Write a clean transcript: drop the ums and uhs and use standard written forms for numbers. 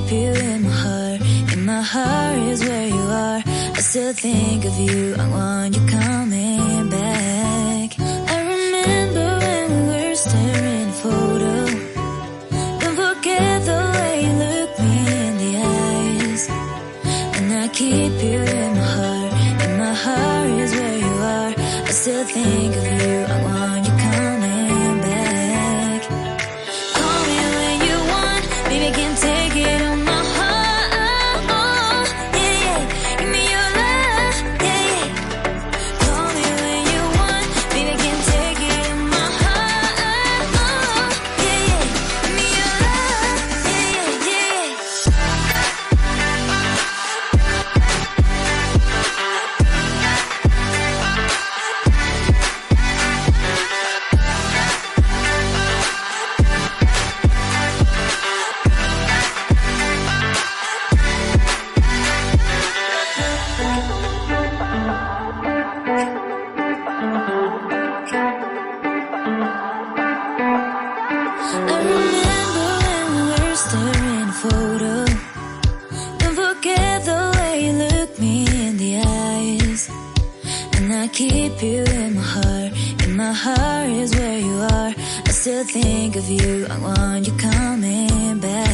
keep you in my heart. In my heart is where you are. I still think of you, I want you coming back. I remember when we were staring at a photo. Don't forget the way you look me in the eyes. And I keep you in my heart. In my heart is where you are. I still think of you, I want you coming back. Call me when you want, baby, I can take it on my heart. Yeah, yeah, give me your love, yeah, yeah. Call me when you want, baby, I can take it on my heart. Yeah, yeah, give me your love, yeah, yeah, I remember when we were staring at a photo. Don't forget the way you look me in the eyes. And I keep you in my heart. In my heart is where you are. I still think of you, I want you coming back.